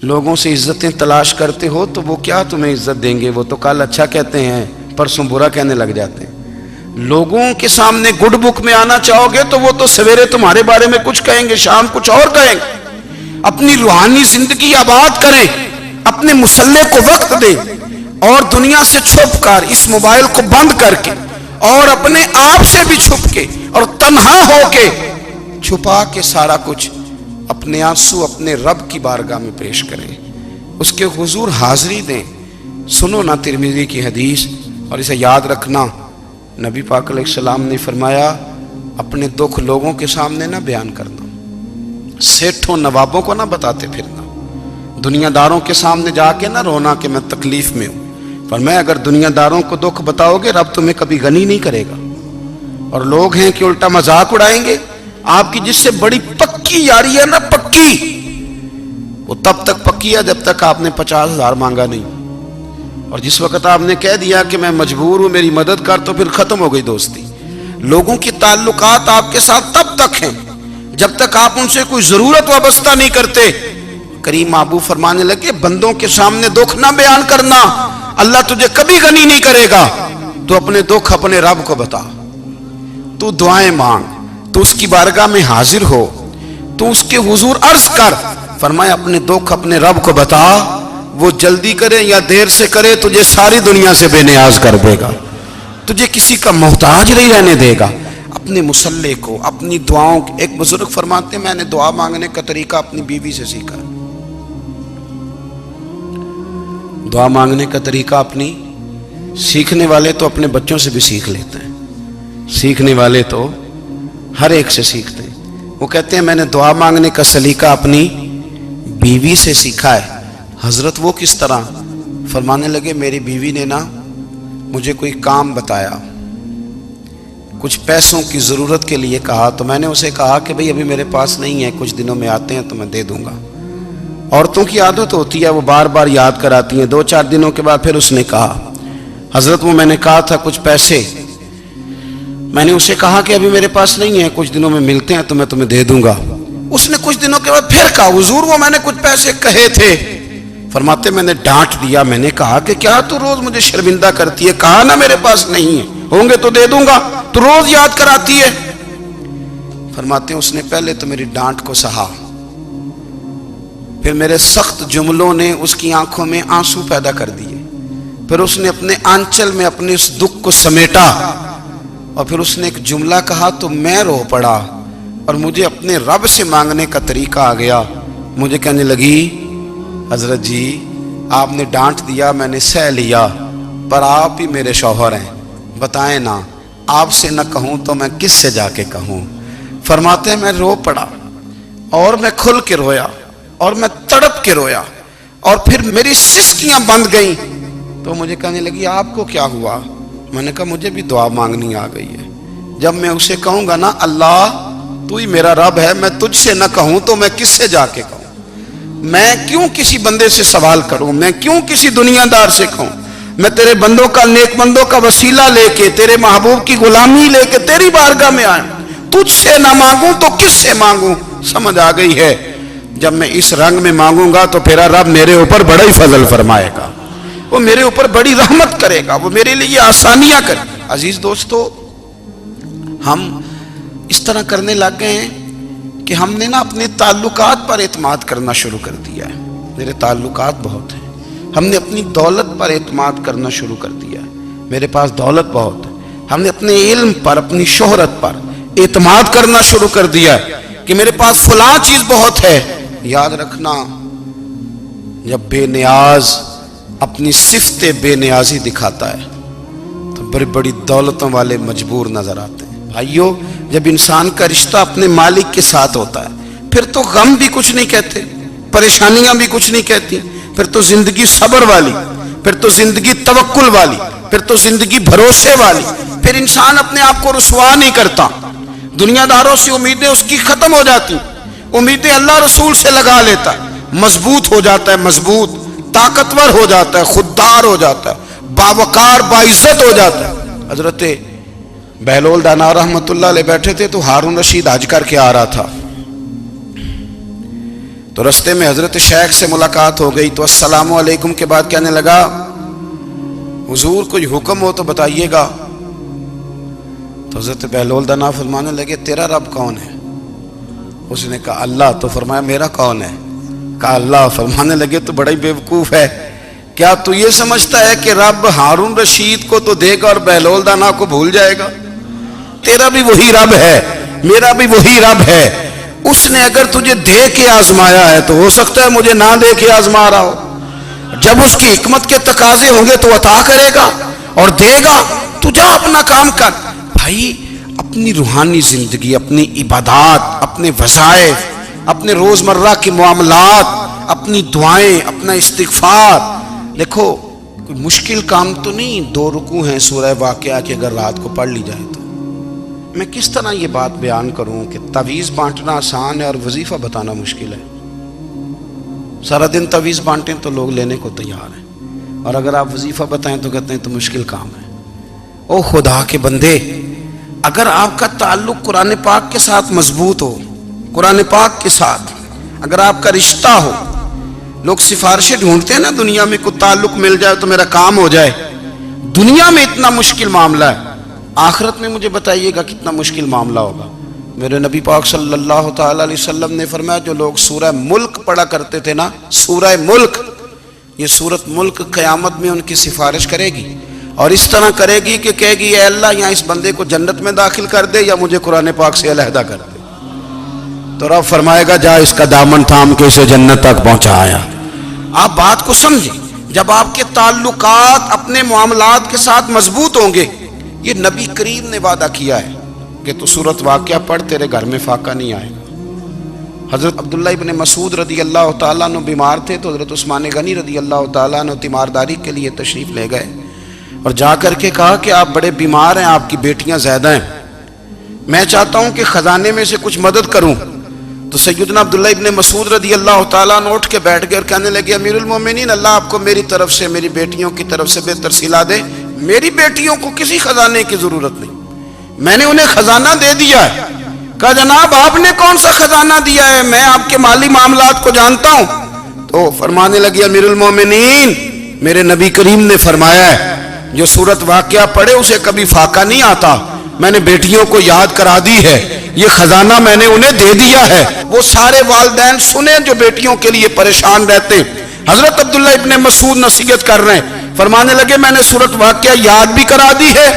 لوگوں سے عزتیں تلاش کرتے ہو تو وہ کیا تمہیں عزت دیں گے؟ وہ تو کل اچھا کہتے ہیں، پرسوں برا کہنے لگ جاتے ہیں۔ لوگوں کے سامنے گڈ بک میں آنا چاہو گے تو وہ تو سویرے تمہارے بارے میں کچھ کہیں گے، شام کچھ اور کہیں گے۔ اپنی روحانی زندگی آباد کریں، اپنے مسلح کو وقت دیں، اور دنیا سے چھپ کر اس موبائل کو بند کر کے اور اپنے آپ سے بھی چھپ کے اور تنہا ہو کے چھپا کے سارا کچھ اپنے آنسو اپنے رب کی بارگاہ میں پیش کریں، اس کے حضور حاضری دیں۔ سنو نا ترمذی کی حدیث، اور اسے یاد رکھنا، نبی پاک علیہ السلام نے فرمایا اپنے دکھ لوگوں کے سامنے نہ بیان کرنا، سیٹھوں نوابوں کو نہ بتاتے پھرنا، دنیا داروں کے سامنے جا کے نہ رونا کہ میں تکلیف میں ہوں۔ فرمایا اگر دنیا داروں کو دکھ بتاؤ گے رب تمہیں کبھی غنی نہیں کرے گا۔ اور لوگ ہیں کہ الٹا مذاق اڑائیں گے آپ کی، جس سے بڑی پکی یاری ہے نا، پکی، وہ تب تک پکی ہے جب تک آپ نے 50,000 مانگا نہیں، اور جس وقت آپ نے کہہ دیا کہ میں مجبور ہوں میری مدد کر، تو پھر ختم ہو گئی دوستی۔ لوگوں کی تعلقات آپ کے ساتھ تب تک ہیں جب تک آپ ان سے کوئی ضرورت وابستہ نہیں کرتے۔ کریم محبوب فرمانے لگے بندوں کے سامنے دکھ نہ بیان کرنا، اللہ تجھے کبھی غنی نہیں کرے گا۔ تو اپنے دکھ اپنے رب کو بتا، تو دعائیں مانگ، تو اس کی بارگاہ میں حاضر ہو، تو اس کے حضور عرض کر۔ فرمایا اپنے دکھ اپنے رب کو بتا، وہ جلدی کرے یا دیر سے کرے تجھے ساری دنیا سے بے نیاز کر دے گا، تجھے کسی کا محتاج نہیں رہنے دے گا۔ اپنے مسلح کو، اپنی دعاؤں، ایک بزرگ فرماتے ہیں میں نے دعا مانگنے کا طریقہ اپنی بیوی سے سیکھا، دعا مانگنے کا طریقہ اپنی، سیکھنے والے تو اپنے بچوں سے بھی سیکھ لیتے ہیں، سیکھنے والے تو ہر ایک سے سیکھتے ہیں۔ وہ کہتے ہیں میں نے دعا مانگنے کا سلیقہ اپنی بیوی سے سیکھا ہے۔ حضرت وہ کس طرح؟ فرمانے لگے میری بیوی نے نا مجھے کوئی کام بتایا، کچھ پیسوں کی ضرورت کے لیے کہا، تو میں نے اسے کہا کہ بھئی ابھی میرے پاس نہیں ہے، کچھ دنوں میں آتے ہیں تو میں دے دوں گا۔ عورتوں کی عادت ہوتی ہے وہ بار بار یاد کراتی ہیں، 2-4 دنوں کے بعد پھر اس نے کہا حضرت وہ میں نے کہا تھا کچھ پیسے، میں نے اسے کہا کہ ابھی میرے پاس نہیں ہے، کچھ دنوں میں ملتے ہیں تو میں تمہیں دے دوں گا۔ اس نے کچھ دنوں کے بعد پھر کہا حضور وہ میں نے کچھ پیسے کہے تھے۔ فرماتے میں نے ڈانٹ دیا، میں نے کہا کہ کیا تو روز مجھے شرمندہ کرتی ہے، کہا نا میرے پاس نہیں ہے، ہوں گے تو دے دوں گا، تو روز یاد کراتی ہے۔ فرماتے ہیں اس نے پہلے تو میری ڈانٹ کو سہا، پھر میرے سخت جملوں نے اس کی آنکھوں میں آنسو پیدا کر دیے، پھر اس نے اپنے آنچل میں اپنے اس دکھ کو سمیٹا، اور پھر اس نے ایک جملہ کہا تو میں رو پڑا، اور مجھے اپنے رب سے مانگنے کا طریقہ آ گیا۔ مجھے کہنے لگی حضرت جی آپ نے ڈانٹ دیا میں نے سہ لیا، پر آپ ہی میرے شوہر ہیں، بتائیں نا آپ سے نہ کہوں تو میں کس سے جا کے کہوں۔ فرماتے ہیں میں رو پڑا، اور میں کھل کے رویا، اور میں تڑپ کے رویا، اور پھر میری سسکیاں بند گئیں۔ تو مجھے کہنے لگی آپ کو کیا ہوا؟ میں نے کہا مجھے بھی دعا مانگنی آ گئی ہے، جب میں اسے کہوں گا نا اللہ تو ہی میرا رب ہے، میں تجھ سے نہ کہوں تو میں کس سے جا کے کہوں؟ میں کیوں کسی بندے سے سوال کروں؟ میں کیوں کسی دنیا دار سے کہوں؟ میں تیرے بندوں کا، نیک بندوں کا وسیلہ لے کے، تیرے محبوب کی غلامی لے کے تیری بارگاہ میں آیا، تجھ سے نہ مانگوں تو کس سے مانگوں؟ سمجھ آ گئی ہے؟ جب میں اس رنگ میں مانگوں گا تو پھر رب میرے اوپر بڑا ہی فضل فرمائے گا، وہ میرے اوپر بڑی رحمت کرے گا، وہ میرے لیے آسانیاں کرے گا۔ عزیز دوستو، ہم اس طرح کرنے لگ گئے ہیں کہ ہم نے نا اپنے تعلقات پر اعتماد کرنا شروع کر دیا ہے۔ میرے تعلقات بہت ہیں، ہم نے اپنی دولت پر اعتماد کرنا شروع کر دیا ہے، میرے پاس دولت بہت ہے۔ ہم نے اپنے علم پر، اپنی شہرت پر اعتماد کرنا شروع کر دیا ہے کہ میرے پاس فلاں چیز بہت ہے۔ یاد رکھنا جب بے نیاز اپنی صفت بے نیازی دکھاتا ہے تو بڑی بڑی دولتوں والے مجبور نظر آتے ہیں۔ بھائیو جب انسان کا رشتہ اپنے مالک کے ساتھ ہوتا ہے پھر تو غم بھی کچھ نہیں کہتے، پریشانیاں بھی کچھ نہیں کہتی، پھر تو زندگی صبر والی، پھر تو زندگی توکل والی، پھر تو زندگی بھروسے والی، پھر انسان اپنے آپ کو رسوا نہیں کرتا، دنیا داروں سے امیدیں اس کی ختم ہو جاتی، امیدیں اللہ رسول سے لگا لیتا ہے، مضبوط ہو جاتا ہے، مضبوط، طاقتور ہو جاتا ہے، خوددار ہو جاتا ہے، باوقار باعزت ہو جاتا ہے۔ حضرت بہلول دانا رحمت اللہ علیہ بیٹھے تھے تو ہارون رشید حج کر کے آ رہا تھا، تو رستے میں حضرت شیخ سے ملاقات ہو گئی تو السلام علیکم کے بعد کہنے لگا حضور کوئی حکم ہو تو بتائیے گا. تو حضرت بہلول دانا فرمانے لگے تیرا رب کون ہے؟ اس نے کہا اللہ. تو فرمایا میرا کون ہے؟ کہا اللہ. فرمانے لگے تو بڑا ہی بیوقوف ہے، کیا تو یہ سمجھتا ہے کہ رب ہارون رشید کو تو دے گا اور بہلول دانا کو بھول جائے گا؟ تیرا بھی وہی رب ہے، میرا بھی وہی رب ہے. اس نے اگر تجھے دے کے آزمایا ہے تو ہو سکتا ہے مجھے نہ دے کے آزما رہا ہو. جب اس کی حکمت کے تقاضے ہوں گے تو عطا کرے گا اور دے گا. تو جا اپنا کام کر. بھائی اپنی روحانی زندگی، اپنی عبادات، اپنے وظائف، اپنے روزمرہ کے معاملات، اپنی دعائیں، اپنا استغفار. دیکھو کوئی مشکل کام تو نہیں 2 رکوع ہیں سورہ واقعہ کہ اگر رات کو پڑھ لی جائے تو. میں کس طرح یہ بات بیان کروں کہ تعویذ بانٹنا آسان ہے اور وظیفہ بتانا مشکل ہے. سارا دن تعویذ بانٹیں تو لوگ لینے کو تیار ہیں، اور اگر آپ وظیفہ بتائیں تو کہتے ہیں تو مشکل کام ہے. او خدا کے بندے، اگر آپ کا تعلق قرآن پاک کے ساتھ مضبوط ہو، قرآن پاک کے ساتھ اگر آپ کا رشتہ ہو، لوگ سفارشیں ڈھونڈتے ہیں نا دنیا میں، کوئی تعلق مل جائے تو میرا کام ہو جائے. دنیا میں اتنا مشکل معاملہ ہے، آخرت میں مجھے بتائیے گا کتنا مشکل معاملہ ہوگا. میرے نبی پاک صلی اللہ تعالی علیہ وسلم نے فرمایا جو لوگ سورہ ملک پڑھا کرتے تھے نا، سورہ ملک، یہ سورت ملک قیامت میں ان کی سفارش کرے گی، اور اس طرح کرے گی کہ کہے گی اے اللہ یہاں اس بندے کو جنت میں داخل کر دے یا مجھے قرآن پاک سے علیحدہ کر دے. تو رب فرمائے گا جا اس کا دامن تھام کے اسے جنت تک پہنچایا. آپ بات کو سمجھیں، جب آپ کے تعلقات اپنے معاملات کے ساتھ مضبوط ہوں گے، یہ نبی کریم نے وعدہ کیا ہے کہ تو سورت واقعہ پڑھ تیرے گھر میں فاقہ نہیں آئے گا. حضرت عبداللہ ابن مسعود رضی اللہ تعالیٰ عنہ بیمار تھے تو حضرت عثمان غنی رضی اللہ تعالیٰ عنہ تیمارداری کے لیے تشریف لے گئے اور جا کر کے کہا کہ آپ بڑے بیمار ہیں، آپ کی بیٹیاں زیادہ ہیں، میں چاہتا ہوں کہ خزانے میں سے کچھ مدد کروں. تو سیدنا عبداللہ ابن مسعود رضی اللہ تعالیٰ عنہ اٹھ کے بیٹھ گئے اور کہنے لگے امیر المومنین، اللہ آپ کو میری طرف سے، میری بیٹیوں کی طرف سے بہتر صلہ دے. میری بیٹیوں کو کسی خزانے کی ضرورت نہیں، میں نے انہیں خزانہ دے دیا ہے. کہا جناب آپ نے کون سا خزانہ دیا ہے، میں آپ کے مالی معاملات کو جانتا ہوں. تو فرمانے لگی امیر المومنین، میرے نبی کریم نے فرمایا ہے جو سورت واقعہ پڑھے اسے کبھی فاقہ نہیں آتا. میں نے بیٹیوں کو یاد کرا دی ہے، یہ خزانہ میں نے انہیں دے دیا ہے. وہ سارے والدین سنیں جو بیٹیوں کے لیے پریشان رہتے. حضرت عبداللہ ابن مسعود نصیحت کر رہے ہیں، فرمانے لگے میں نے سورت واقعہ یاد بھی کرا دی ہے،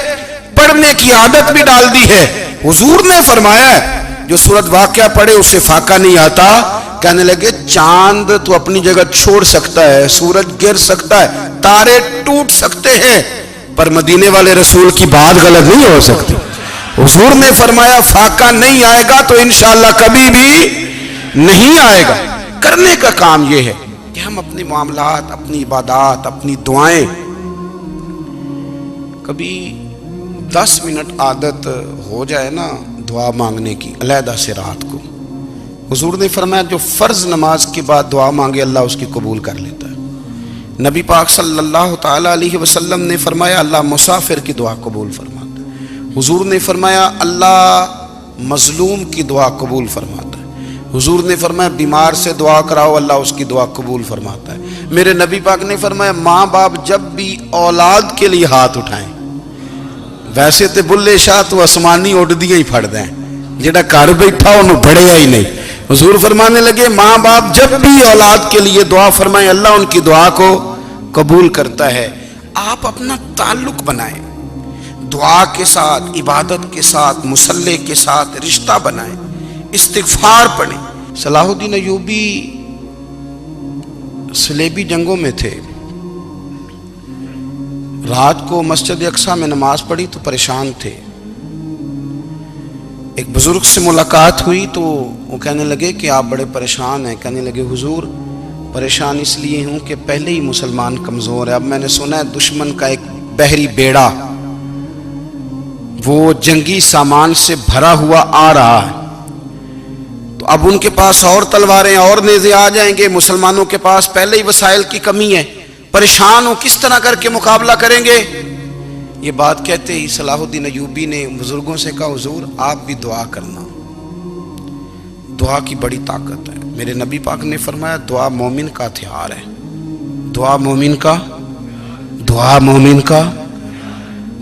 پڑھنے کی عادت بھی ڈال دی ہے. حضور نے فرمایا ہے جو سورت واقعہ پڑھے اسے فاقہ نہیں آتا. کہنے لگے چاند تو اپنی جگہ چھوڑ سکتا ہے، سورج گر سکتا ہے، تارے ٹوٹ سکتے ہیں، پر مدینے والے رسول کی بات غلط نہیں ہو سکتی. حضور نے فرمایا فاقہ نہیں آئے گا تو انشاءاللہ کبھی بھی نہیں آئے گا. کرنے کا کام یہ ہے کہ ہم اپنے معاملات، اپنی عبادات، اپنی دعائیں، کبھی 10 منٹ عادت ہو جائے نا دعا مانگنے کی علیحدہ سے رات کو. حضور نے فرمایا جو فرض نماز کے بعد دعا مانگے اللہ اس کی قبول کر لیتا ہے. نبی پاک صلی اللہ تعالی علیہ وسلم نے فرمایا اللہ مسافر کی دعا قبول فرماتا ہے. حضور نے فرمایا اللہ مظلوم کی دعا قبول فرماتا ہے. حضور نے فرمایا بیمار سے دعا کراؤ اللہ اس کی دعا قبول فرماتا ہے. میرے نبی پاک نے فرمایا ماں باپ جب بھی اولاد کے لیے ہاتھ اٹھائیں، ویسے تے بلے شاہ تو آسمانی اڈ دیا ہی پھڑ دیں، جڑا گھر بیٹھا انہوں بڑھیا ہی نہیں. حضور فرمانے لگے ماں باپ جب بھی اولاد کے لیے دعا فرمائیں اللہ ان کی دعا کو قبول کرتا ہے. آپ اپنا تعلق بنائیں دعا کے ساتھ، عبادت کے ساتھ، مصلی کے ساتھ رشتہ بنائیں، استغفار پڑھیں. صلاح الدین ایوبی صلیبی جنگوں میں تھے، رات کو مسجد اقصیٰ میں نماز پڑھی تو پریشان تھے. ایک بزرگ سے ملاقات ہوئی تو وہ کہنے لگے کہ آپ بڑے پریشان ہیں. کہنے لگے حضور پریشان اس لیے ہوں کہ پہلے ہی مسلمان کمزور ہے، اب میں نے سنا ہے دشمن کا ایک بحری بیڑا وہ جنگی سامان سے بھرا ہوا آ رہا ہے، تو اب ان کے پاس اور تلواریں اور نیزے آ جائیں گے، مسلمانوں کے پاس پہلے ہی وسائل کی کمی ہے، پریشان ہو کس طرح کر کے مقابلہ کریں گے. یہ بات کہتے ہی صلاح الدین ایوبی نے بزرگوں سے کہا حضور آپ بھی دعا کرنا. دعا کی بڑی طاقت ہے. میرے نبی پاک نے فرمایا دعا مومن کا ہتھیار ہے. دعا مومن کا.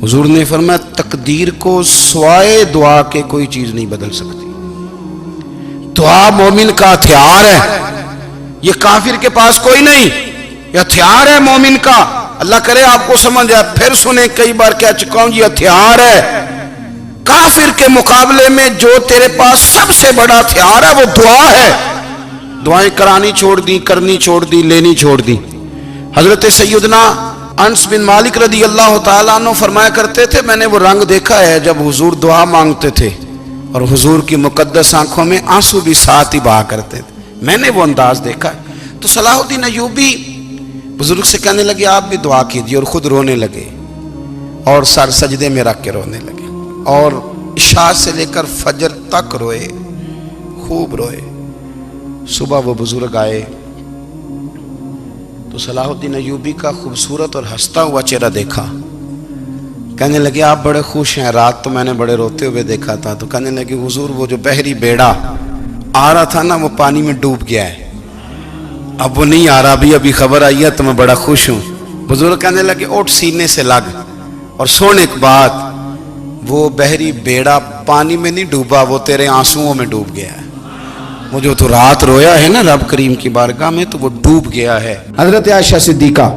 حضور نے فرمایا تقدیر کو سوائے دعا کے کوئی چیز نہیں بدل سکتی. دعا مومن کا ہتھیار ہے. یہ کافر کے پاس کوئی نہیں، یہ ہتھیار ہے مومن کا. اللہ کرے آپ کو سمجھ آئے. پھر سنیں، کئی بار کہہ چکا ہوں یہ ہتھیار ہے. کافر کے مقابلے میں جو تیرے پاس سب سے بڑا ہتھیار ہے وہ دعا ہے. دعائیں کرانی چھوڑ دی، کرنی چھوڑ دی، لینی چھوڑ دی. حضرت سیدنا انس بن مالک رضی اللہ تعالیٰ عنہ فرمایا کرتے تھے میں نے وہ رنگ دیکھا ہے جب حضور دعا مانگتے تھے اور حضور کی مقدس آنکھوں میں آنسو بھی ساتھ ہی بہا کرتے تھے. میں نے وہ انداز دیکھا ہے. تو صلاح الدین ایوبی بزرگ سے کہنے لگے آپ بھی دعا کیجیے، اور خود رونے لگے اور سر سجدے میں رکھ کے رونے لگے اور عشاء سے لے کر فجر تک روئے، خوب روئے. صبح وہ بزرگ آئے تو صلاح الدین ایوبی کا خوبصورت اور ہنستا ہوا چہرہ دیکھا. کہنے لگے آپ بڑے خوش ہیں، رات تو میں نے بڑے روتے ہوئے دیکھا تھا. تو کہنے لگے حضور وہ جو بحری بیڑا آ رہا تھا نا وہ پانی میں ڈوب گیا ہے، اب وہ نہیں آ رہا. ابھی خبر آئی ہے تو میں بڑا خوش ہوں. بزرگ کہنے لگے اٹھ سینے سے لگ اور سن ایک بات، وہ بحری بیڑا پانی میں نہیں ڈوبا، وہ تیرے آنسوؤں میں ڈوب گیا ہے. وہ جو تو رات رویا ہے نا رب کریم کی بارگاہ میں تو وہ ڈوب گیا ہے. حضرت عائشہ صدیقہ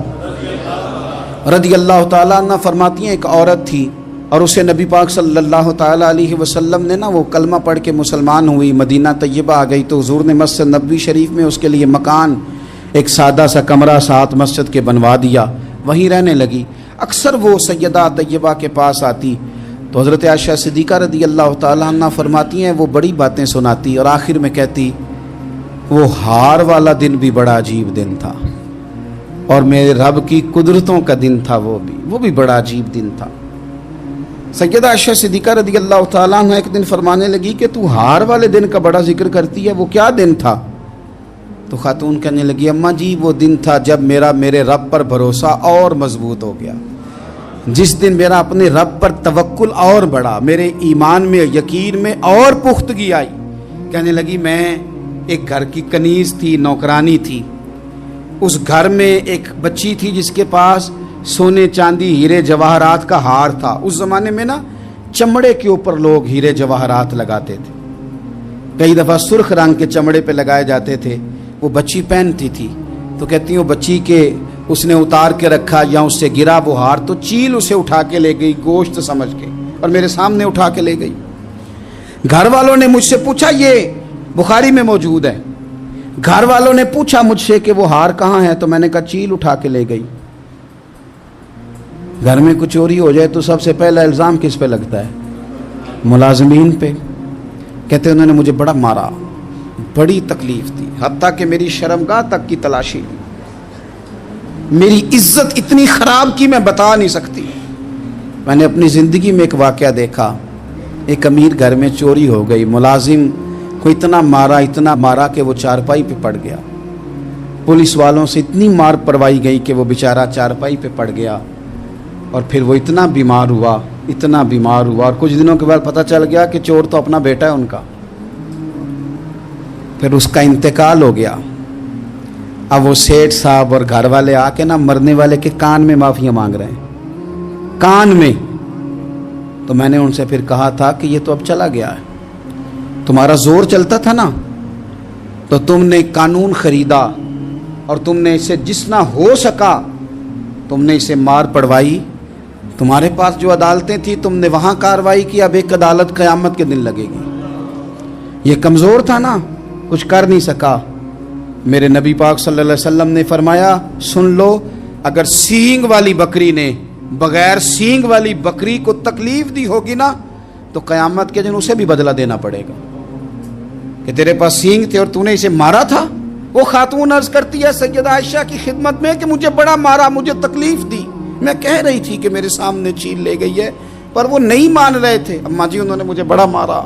رضی اللہ تعالیٰ عنہ فرماتی ہیں ایک عورت تھی اور اسے نبی پاک صلی اللہ تعالیٰ علیہ وسلم نے نا وہ کلمہ پڑھ کے مسلمان ہوئی، مدینہ طیبہ آ گئی تو حضور نے مسجد نبوی شریف میں اس کے لیے مکان، ایک سادہ سا کمرہ ساتھ مسجد کے بنوا دیا، وہیں رہنے لگی. اکثر وہ سیدہ طیبہ کے پاس آتی تو حضرت عائشہ صدیقہ رضی اللہ تعالیٰ عنہ فرماتی ہیں وہ بڑی باتیں سناتی اور آخر میں کہتی وہ ہار والا دن بھی بڑا عجیب دن تھا اور میرے رب کی قدرتوں کا دن تھا، وہ بھی بڑا عجیب دن تھا. سیدہ عائشہ صدیقہ رضی اللہ تعالیٰ عنہ ایک دن فرمانے لگی کہ تو ہار والے دن کا بڑا ذکر کرتی ہے، وہ کیا دن تھا؟ تو خاتون کہنے لگی اماں جی وہ دن تھا جب میرے رب پر بھروسہ اور مضبوط ہو گیا، جس دن میرا اپنے رب پر توکل اور بڑھا، میرے ایمان میں یقین میں اور پختگی آئی. کہنے لگی میں ایک گھر کی کنیز تھی، نوکرانی تھی. اس گھر میں ایک بچی تھی جس کے پاس سونے چاندی ہیرے جواہرات کا ہار تھا. اس زمانے میں نا چمڑے کے اوپر لوگ ہیرے جواہرات لگاتے تھے، کئی دفعہ سرخ رنگ کے چمڑے پہ لگائے جاتے تھے. وہ بچی پہنتی تھی تو کہتی ہیں وہ بچی کے اس نے اتار کے رکھا یا اس سے گرا وہ ہار تو چیل اسے اٹھا کے لے گئی گوشت سمجھ کے اور میرے سامنے اٹھا کے لے گئی. گھر والوں نے مجھ سے پوچھا، یہ بخاری میں موجود ہے، گھر والوں نے پوچھا مجھ سے کہ وہ ہار کہاں ہے تو میں نے کہا چیل اٹھا کے لے گئی. گھر میں کچھ چوری ہو جائے تو سب سے پہلا الزام کس پہ لگتا ہے؟ ملازمین پہ. کہتے انہوں نے مجھے بڑا مارا، بڑی تکلیف تھی، حتیٰ کہ میری شرمگاہ تک کی تلاشی لی، میری عزت اتنی خراب کی میں بتا نہیں سکتی. میں نے اپنی زندگی میں ایک واقعہ دیکھا، ایک امیر گھر میں چوری ہو گئی، ملازم کو اتنا مارا کہ وہ چارپائی پہ پڑ گیا. پولیس والوں سے اتنی مار پروائی گئی کہ وہ بیچارہ چارپائی پہ پڑ گیا اور پھر وہ اتنا بیمار ہوا اور کچھ دنوں کے بعد پتہ چل گیا کہ چور تو اپنا بیٹا ہے ان کا. پھر اس کا انتقال ہو گیا. اب وہ سیٹھ صاحب اور گھر والے آ کے نا مرنے والے کے کان میں معافیاں مانگ رہے ہیں، کان میں. تو میں نے ان سے پھر کہا تھا کہ یہ تو اب چلا گیا ہے، تمہارا زور چلتا تھا نا تو تم نے قانون خریدا اور تم نے اسے جتنا ہو سکا تم نے اسے مار پڑوائی. تمہارے پاس جو عدالتیں تھیں تم نے وہاں کارروائی کی، اب ایک عدالت قیامت کے دن لگے گی. یہ کمزور تھا نا، کچھ کر نہیں سکا. میرے نبی پاک صلی اللہ علیہ وسلم نے فرمایا سن لو، اگر سینگ والی بکری نے بغیر سینگ والی بکری کو تکلیف دی ہوگی نا تو قیامت کے دن اسے بھی بدلہ دینا پڑے گا کہ تیرے پاس سینگ تھے اور تو نے اسے مارا تھا. وہ خاتون عرض کرتی ہے سیدہ عائشہ کی خدمت میں کہ مجھے بڑا مارا، مجھے تکلیف دی. میں کہہ رہی تھی کہ میرے سامنے چیل لے گئی ہے پر وہ نہیں مان رہے تھے. اماں جی انہوں نے مجھے بڑا مارا.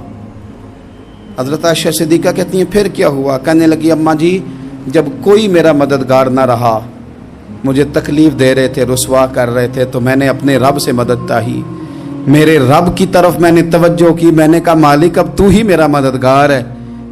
حضرت عائشہ صدیقہ کہتی ہیں پھر کیا ہوا؟ کہنے لگی اماں جی جب کوئی میرا مددگار نہ رہا، مجھے تکلیف دے رہے تھے، رسوا کر رہے تھے، تو میں نے اپنے رب سے مدد چاہی، میرے رب کی طرف میں نے توجہ کی. میں نے کہا مالک اب تو ہی میرا مددگار ہے،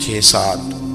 6-7,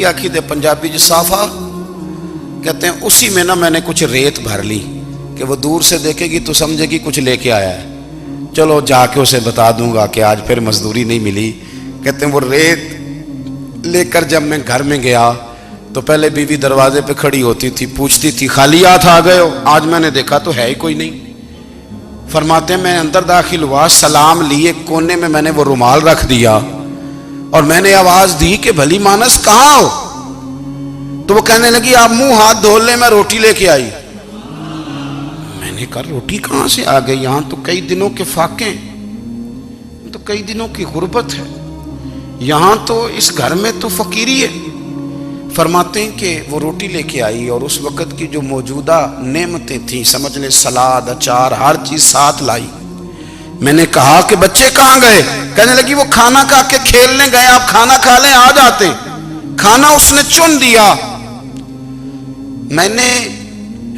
کی عقید پنجابی جو صافہ کہتے ہیں، اسی میں نا میں نے کچھ ریت بھر لی کہ وہ دور سے دیکھے گی تو سمجھے گی کچھ لے کے آیا ہے، چلو جا کے اسے بتا دوں گا کہ آج پھر مزدوری نہیں ملی۔ کہتے ہیں وہ ریت لے کر جب میں گھر میں گیا تو پہلے بیوی دروازے پہ کھڑی ہوتی تھی، پوچھتی تھی خالی ہاتھ آ گئے ہو؟ آج میں نے دیکھا تو ہے ہی کوئی نہیں۔ فرماتے ہیں میں اندر داخل ہوا، سلام لیے، کونے میں میں نے وہ رومال رکھ دیا اور میں نے آواز دی کہ بھلی مانس کہاں ہو؟ تو وہ کہنے لگی آپ منہ ہاتھ دھو لیں، میں روٹی لے کے آئی۔ میں نے کہا روٹی کہاں سے آ گئی؟ یہاں تو کئی دنوں کے فاقے، تو کئی دنوں کی غربت ہے، یہاں تو اس گھر میں تو فقیری ہے۔ فرماتے ہیں کہ وہ روٹی لے کے آئی اور اس وقت کی جو موجودہ نعمتیں تھیں، سمجھ لیں سلاد، اچار، ہر چیز ساتھ لائی۔ میں نے کہا کہ بچے کہاں گئے؟ کہنے لگی وہ کھانا کھا کے کھیلنے گئے، آپ کھانا کھا لیں آ جاتے۔ کھانا اس نے چن دیا۔ میں نے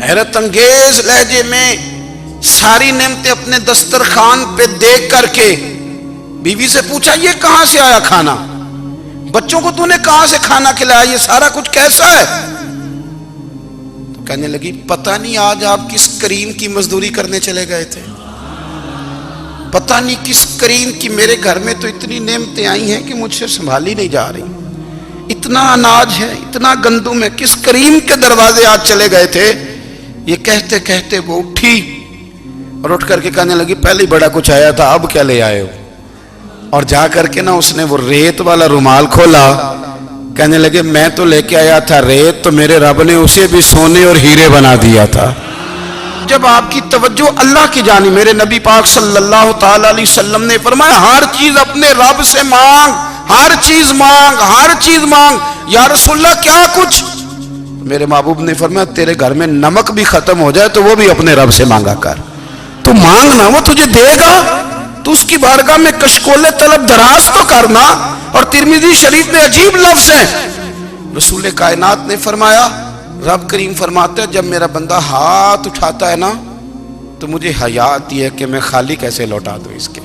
حیرت انگیز لہجے میں ساری نعمتیں اپنے دسترخوان پہ دیکھ کر کے بیوی سے پوچھا یہ کہاں سے آیا کھانا؟ بچوں کو تو نے کہاں سے کھانا کھلایا؟ یہ سارا کچھ کیسا ہے؟ تو کہنے لگی پتہ نہیں آج آپ کس کریم کی مزدوری کرنے چلے گئے تھے، پتہ نہیں کس کریم کی، میرے گھر میں تو اتنی نعمتیں آئی ہیں کہ مجھ سے سنبھالی نہیں جا رہی، اتنا اناج ہے، اتنا گندم ہے، کس کریم کے دروازے آج چلے گئے تھے؟ یہ کہتے کہتے وہ اٹھی اور اٹھ کر کے کہنے لگی پہلے بڑا کچھ آیا تھا، اب کیا لے آئے ہو؟ اور جا کر کے نا اس نے وہ ریت والا رومال کھولا، کہنے لگے میں تو لے کے آیا تھا ریت، تو میرے رب نے اسے بھی سونے اور ہیرے بنا دیا تھا۔ جب آپ کی توجہ اللہ کی جانب، میرے نبی پاک صلی اللہ تعالی علیہ وسلم نے فرمایا ہر چیز اپنے رب سے مانگ، ہر چیز مانگ، ہر چیز مانگ۔ یا رسول اللہ کیا کچھ؟ میرے محبوب نے فرمایا تیرے گھر میں نمک بھی ختم ہو جائے تو وہ بھی اپنے رب سے مانگا کر، تو مانگنا وہ تجھے دے گا، تو اس کی بارگاہ میں کشکول طلب دراز تو کرنا۔ اور ترمذی شریف میں عجیب لفظ ہے، رسول کائنات نے فرمایا، رب کریم فرماتا ہے جب میرا بندہ ہاتھ اٹھاتا ہے نا تو مجھے حیا آتی ہے کہ میں خالی کیسے لوٹا دوں اس کے۔